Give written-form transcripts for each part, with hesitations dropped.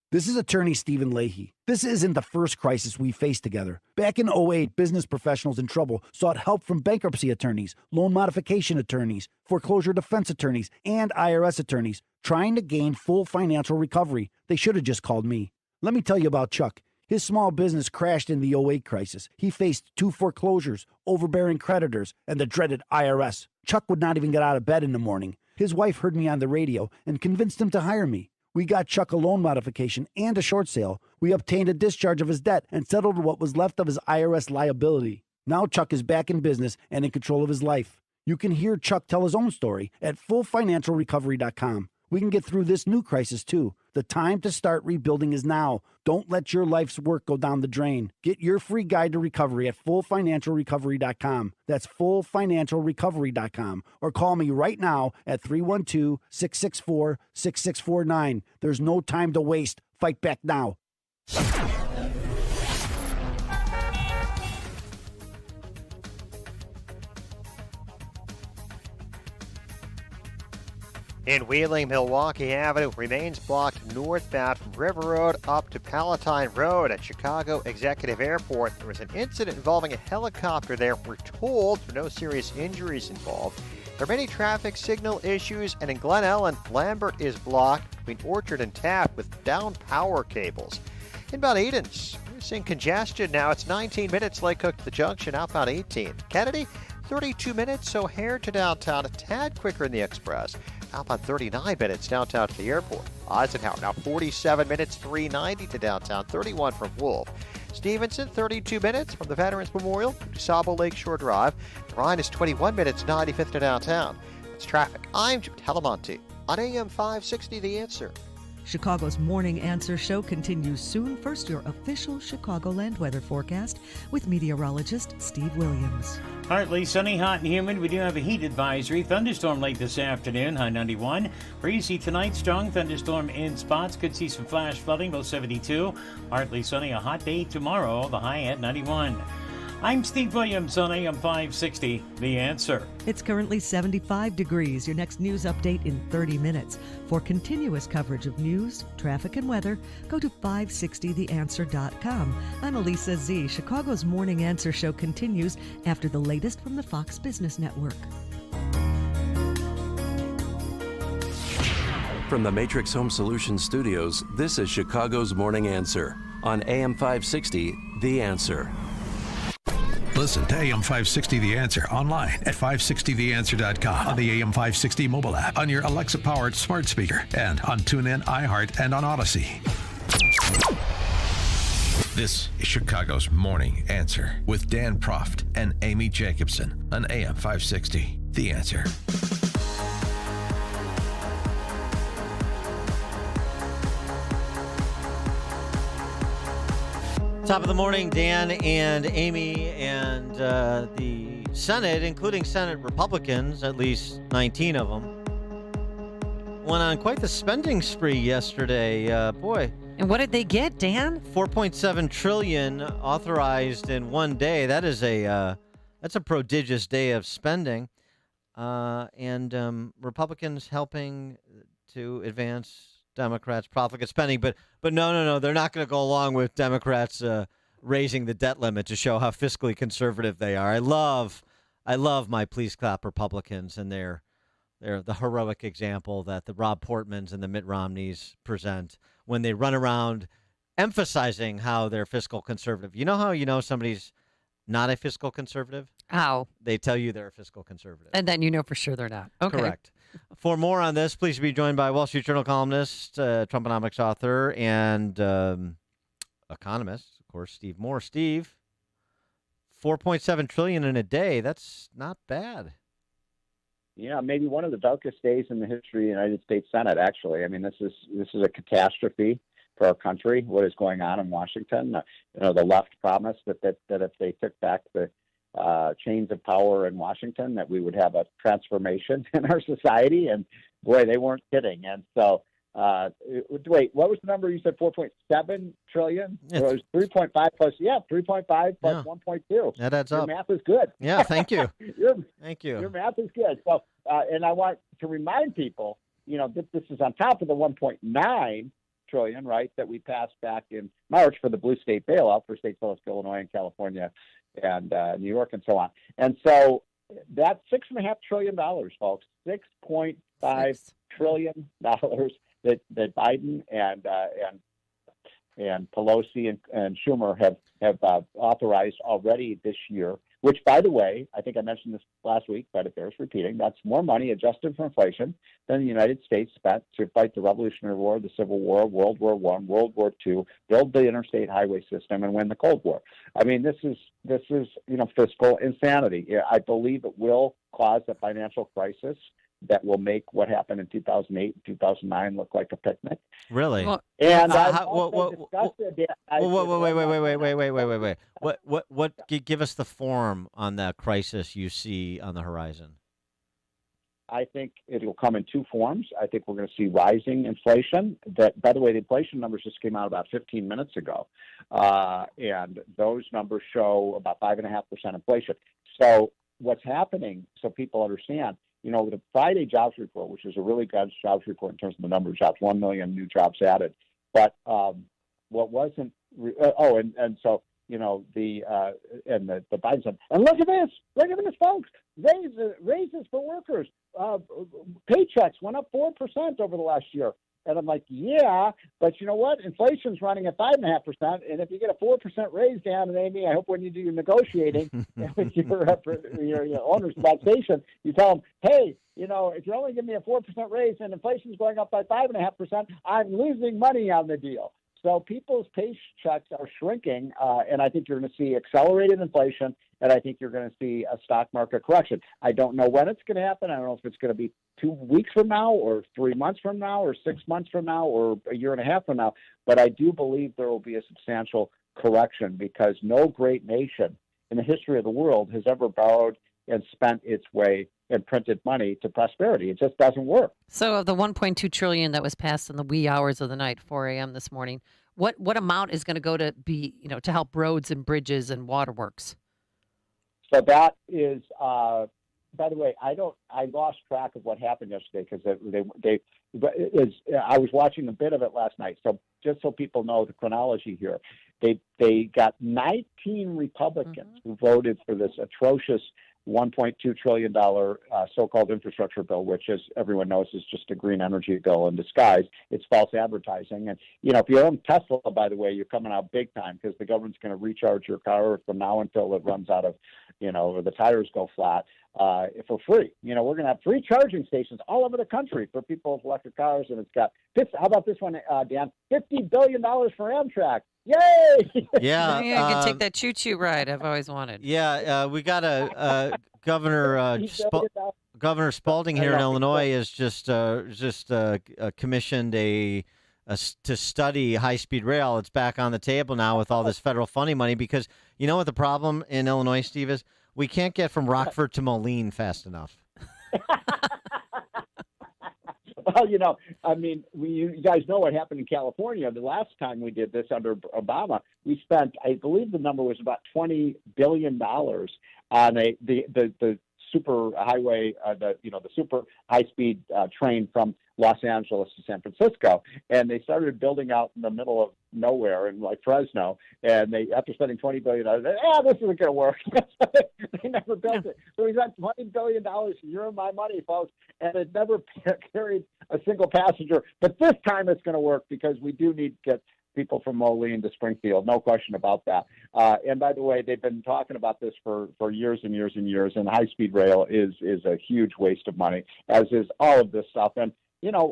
This is attorney Stephen Leahy. This isn't the first crisis we faced together. Back in '08, business professionals in trouble sought help from bankruptcy attorneys, loan modification attorneys, foreclosure defense attorneys, and IRS attorneys trying to gain full financial recovery. They should have just called me. Let me tell you about Chuck. His small business crashed in the '08 crisis. He faced 2 foreclosures, overbearing creditors, and the dreaded IRS. Chuck would not even get out of bed in the morning. His wife heard me on the radio and convinced him to hire me. We got Chuck a loan modification and a short sale. We obtained a discharge of his debt and settled what was left of his IRS liability. Now Chuck is back in business and in control of his life. You can hear Chuck tell his own story at fullfinancialrecovery.com. We can get through this new crisis too. The time to start rebuilding is now. Don't let your life's work go down the drain. Get your free guide to recovery at fullfinancialrecovery.com. That's fullfinancialrecovery.com. Or call me right now at 312-664-6649. There's no time to waste. Fight back now. In Wheeling, Milwaukee Avenue remains blocked northbound from River Road up to Palatine Road at Chicago Executive Airport. There was an incident involving a helicopter there. We're told there are no serious injuries involved. There are many traffic signal issues, and in Glen Ellen, Lambert is blocked between Orchard and Taft with down power cables. Inbound Edens, we're seeing congestion now. It's 19 minutes, Lake Cook to the junction, outbound 18. Kennedy, 32 minutes, O'Hare to downtown, a tad quicker in the express. Outbound 39 minutes downtown to the airport. Eisenhower now 47 minutes, 390 to downtown, 31 from Wolf. Stevenson 32 minutes from the Veterans Memorial to Sabo Lakeshore Drive. Ryan is 21 minutes, 95th to downtown. That's traffic. I'm Jim Telemonte on AM 560 The Answer. Chicago's Morning Answer show continues soon. First, your official Chicagoland weather forecast with meteorologist Steve Williams. Partly sunny, hot and humid. We do have a heat advisory. Thunderstorm late this afternoon, high 91. Breezy tonight, strong thunderstorm in spots. Could see some flash flooding, low 72. Partly sunny, a hot day tomorrow, the high at 91. I'm Steve Williams on AM 560, The Answer. It's currently 75 degrees. Your next news update in 30 minutes. For continuous coverage of news, traffic, and weather, go to 560theanswer.com. I'm Elisa Z. Chicago's Morning Answer show continues after the latest from the Fox Business Network. From the Matrix Home Solutions studios, this is Chicago's Morning Answer on AM 560, The Answer. Listen to AM 560 The Answer online at 560theanswer.com, on the AM 560 mobile app, on your Alexa-powered smart speaker, and on TuneIn, iHeart, and on Odyssey. This is Chicago's Morning Answer with Dan Proft and Amy Jacobson on AM 560 The Answer. Top of the morning, Dan and Amy, and the Senate, including Senate Republicans, at least 19 of them, went on quite the spending spree yesterday. Boy. And what did they get, Dan? $4.7 trillion authorized in one day. That's a prodigious day of spending. And Republicans helping to advance Democrats' profligate spending, but no, they're not going to go along with Democrats raising the debt limit to show how fiscally conservative they are. I love my please clap Republicans, and they're the heroic example that the Rob Portmans and the Mitt Romneys present when they run around emphasizing how they're fiscal conservative. You know how you know somebody's not a fiscal conservative? How? They tell you they're a fiscal conservative. And then you know for sure they're not. Okay. Correct. For more on this, please be joined by Wall Street Journal columnist, Trumponomics author, and economist, of course, Steve Moore. Steve, $4.7 trillion in a day. That's not bad. Yeah, maybe one of the darkest days in the history of the United States Senate, actually. I mean, this is a catastrophe for our country, what is going on in Washington. The left promised that if they took back the chains of power in Washington, that we would have a transformation in our society. And boy, they weren't kidding. And so, wait, what was the number you said? 4.7 trillion? It was 3.5 plus 3.5 plus 1.2. That adds up. Your math is good. Yeah, thank you. Thank you. Your math is good. So, and I want to remind people, that this is on top of the 1.9 trillion, right, that we passed back in March for the blue state bailout for states like Illinois and California and New York and so on. And so that's $6.5 trillion, folks. $6.5 trillion that Biden and Pelosi and Schumer have authorized already this year, which, by the way, I think I mentioned this last week, but it bears repeating. That's more money adjusted for inflation than the United States spent to fight the Revolutionary War, the Civil War, World War I, World War II, build the interstate highway system, and win the Cold War. I mean, this is fiscal insanity. I believe it will cause a financial crisis that will make what happened in 2008 and 2009 look like a picnic. Really? And wait. What? Give us the form on that crisis you see on the horizon. I think it will come in two forms. I think we're going to see rising inflation. That, by the way, the inflation numbers just came out about 15 minutes ago, and those numbers show about 5.5% inflation. So what's happening, so people understand, the Friday jobs report, which is a really good jobs report in terms of the number of jobs, 1 million new jobs added. But what wasn't, the Biden said, and look at this, folks, raises for workers, paychecks went up 4% over the last year. And I'm like, yeah, but you know what? Inflation's running at 5.5%, and if you get a 4% raise down, and Amy, I hope when you do your negotiating with your owner's taxation, you tell them, hey, if you're only giving me a 4% raise and inflation's going up by 5.5%, I'm losing money on the deal. So people's paychecks are shrinking, and I think you're going to see accelerated inflation, and I think you're going to see a stock market correction. I don't know when it's going to happen. I don't know if it's going to be 2 weeks from now or 3 months from now or 6 months from now or a year and a half from now, but I do believe there will be a substantial correction because no great nation in the history of the world has ever borrowed and spent its way and printed money to prosperity. It just doesn't work. So of the $1.2 trillion that was passed in the wee hours of the night, 4 a.m. this morning, what amount is going to go to to help roads and bridges and waterworks? So that is, by the way, I lost track of what happened yesterday because I was watching a bit of it last night. So just so people know the chronology here, they got 19 Republicans who voted for this atrocious $1.2 trillion so-called infrastructure bill, which, as everyone knows, is just a green energy bill in disguise. It's false advertising. And, if you own Tesla, by the way, you're coming out big time because the government's going to recharge your car from now until it runs out of, or the tires go flat for free. We're going to have free charging stations all over the country for people with electric cars. And it's got, how about this one, Dan? $50 billion for Amtrak. Yay! Yeah, I can take that choo-choo ride I've always wanted. Yeah, we got a Governor Spalding here in Illinois has just commissioned to study high-speed rail. It's back on the table now with all this federal funding money because you know what the problem in Illinois, Steve, is? We can't get from Rockford to Moline fast enough. Well, you guys know what happened in California. The last time we did this under Obama, we spent, I believe the number was about $20 billion on the super highway, the super high-speed train from Los Angeles to San Francisco. And they started building out in the middle of nowhere in like Fresno. And after spending $20 billion, this isn't going to work. They never built it. So we got $20 billion. You're my money, folks. And it never carried a single passenger. But this time it's going to work because we do need to get people from Moline to Springfield, no question about that. And by the way, they've been talking about this for years and years and years, and high-speed rail is a huge waste of money, as is all of this stuff. And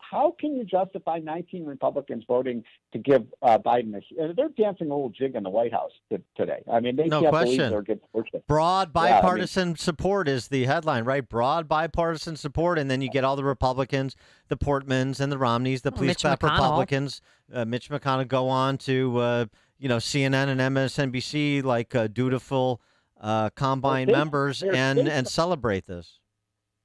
how can you justify 19 Republicans voting to give Biden they're dancing a little jig in the White House today. I mean, they can't believe they're getting fortunate. Broad bipartisan support is the headline, right? Broad bipartisan support, and then you get all the Republicans, the Portmans and the Romneys, the police clap Republicans. Mitch McConnell go on to CNN and MSNBC like dutiful combine members and celebrate this.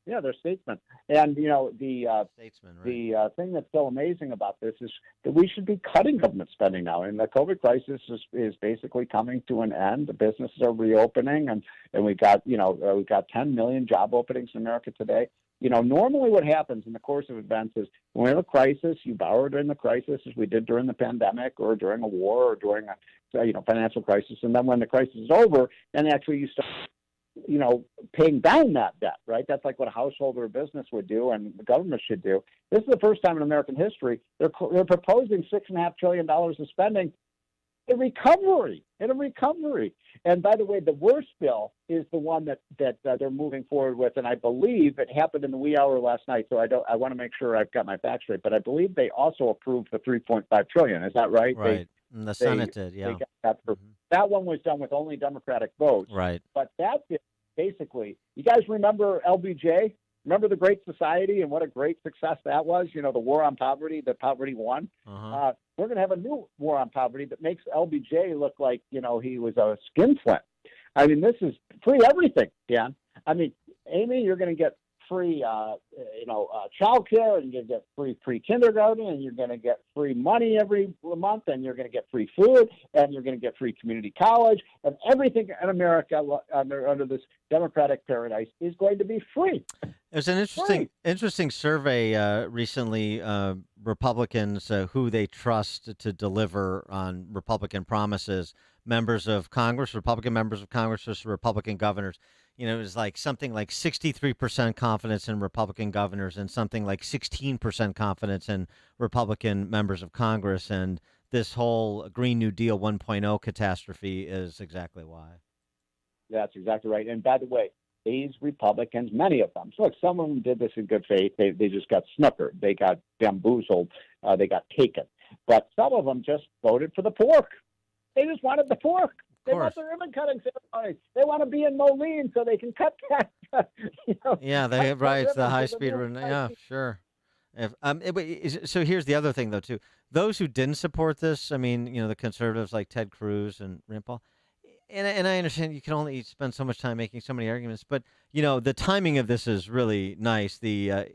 Yeah, they're statesmen. And, statesmen, right. The thing that's so amazing about this is that we should be cutting government spending now. And the COVID crisis is basically coming to an end. The businesses are reopening, and we got 10 million job openings in America today. Normally what happens in the course of events is when we have a crisis, you borrow during the crisis, as we did during the pandemic or during a war or during a financial crisis. And then when the crisis is over, then actually you start paying down that debt, right? That's like what a household or a business would do, and the government should do. This is the first time in American history they're proposing $6.5 trillion of spending in recovery. And by the way, the worst bill is the one that they're moving forward with, and I believe it happened in the wee hour last night. So I want to make sure I've got my facts straight, but I believe they also approved the $3.5 trillion. Is that right? Right. And the Senate did, yeah. That one was done with only Democratic votes. Right. But that basically, you guys remember LBJ? Remember the Great Society and what a great success that was? The war on poverty, the poverty won. Uh-huh. We're going to have a new war on poverty that makes LBJ look like, he was a skinflint. I mean, this is free everything, Dan. I mean, Amy, you're going to get free, child care, and you're going to get free pre-kindergarten, and you're going to get free money every month, and you're going to get free food, and you're going to get free community college, and everything in America under this democratic paradise is going to be free. There's an interesting survey recently, Republicans who they trust to deliver on Republican promises, members of Congress, Republican members of Congress versus Republican governors. It was like something like 63% confidence in Republican governors and something like 16% confidence in Republican members of Congress. And this whole Green New Deal 1.0 catastrophe is exactly why. That's exactly right. And by the way, these Republicans, many of them, so look, some of them did this in good faith. They just got snookered. They got bamboozled. They got taken. But some of them just voted for the pork. They just wanted the pork. They want the ribbon cutting ceremony. They want to be in Moline so they can cut that. Yeah, the high speed run. Yeah, sure. So here's the other thing, though, too. Those who didn't support this, I mean, the conservatives like Ted Cruz and Rand Paul, and I understand you can only spend so much time making so many arguments, but, the timing of this is really nice. The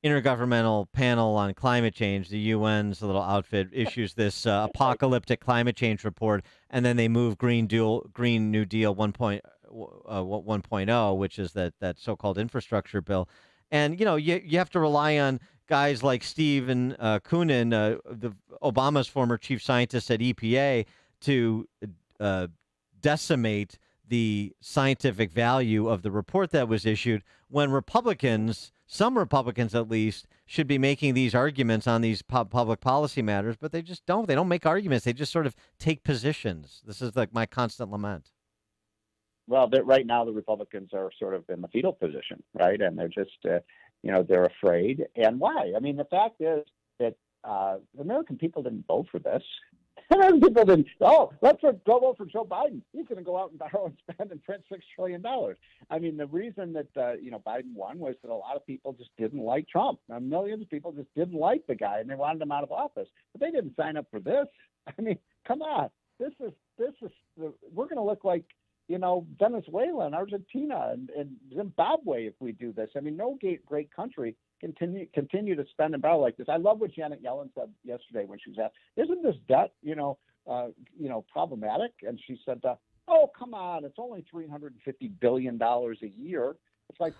Intergovernmental Panel on Climate Change, the UN's little outfit, issues this apocalyptic climate change report, and then they move Green New Deal 1.0, which is that so-called infrastructure bill. And, you have to rely on guys like Stephen Koonin, Obama's former chief scientist at EPA, to decimate the scientific value of the report that was issued, when some Republicans at least, should be making these arguments on these public policy matters, but they just don't. They don't make arguments. They just sort of take positions. This is like my constant lament. Well, right now the Republicans are sort of in the fetal position, right? And they're just, they're afraid. And why? I mean, the fact is that the American people didn't vote for this. American people didn't, let's go vote for Joe Biden. He's going to go out and borrow and spend and print $6 trillion. I mean, the reason that, Biden won was that a lot of people just didn't like Trump. Millions of people just didn't like the guy, and they wanted him out of office. But they didn't sign up for this. I mean, come on. We're going to look like, Venezuela and Argentina and Zimbabwe if we do this. I mean, no great country continue to spend and borrow like this. I love what Janet Yellen said yesterday when she was asked, "Isn't this debt, problematic?" And she said, "Oh, come on, it's only $350 billion a year." It's like,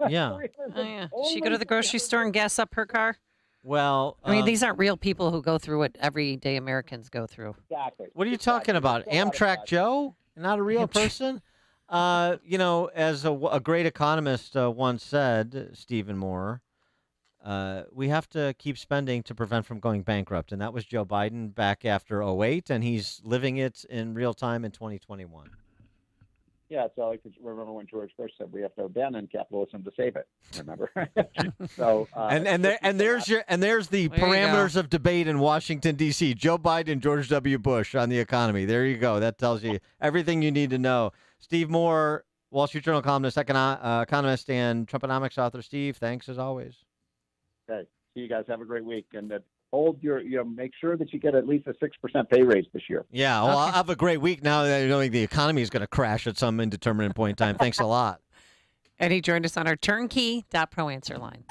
yeah. Does she go to the grocery store and gas up her car? Well, I mean, these aren't real people who go through what everyday Americans go through. Exactly. What are you talking about? Amtrak Joe? Not a real person? As a great economist once said, Stephen Moore, we have to keep spending to prevent from going bankrupt. And that was Joe Biden back after 2008, and he's living it in real time in 2021. Yeah, so I could remember when George Bush said we have to abandon capitalism to save it. Remember? So there's the parameters of debate in Washington D.C. Joe Biden, George W. Bush on the economy. There you go. That tells you everything you need to know. Steve Moore, Wall Street Journal columnist, economist, and Trumponomics author. Steve, thanks as always. Okay, see you guys. Have a great week, and hold make sure that you get at least a 6% pay raise this year. Yeah, well, I'll have a great week now that knowing the economy is going to crash at some indeterminate point in time. Thanks a lot. And he joined us on our turnkey.pro answer line.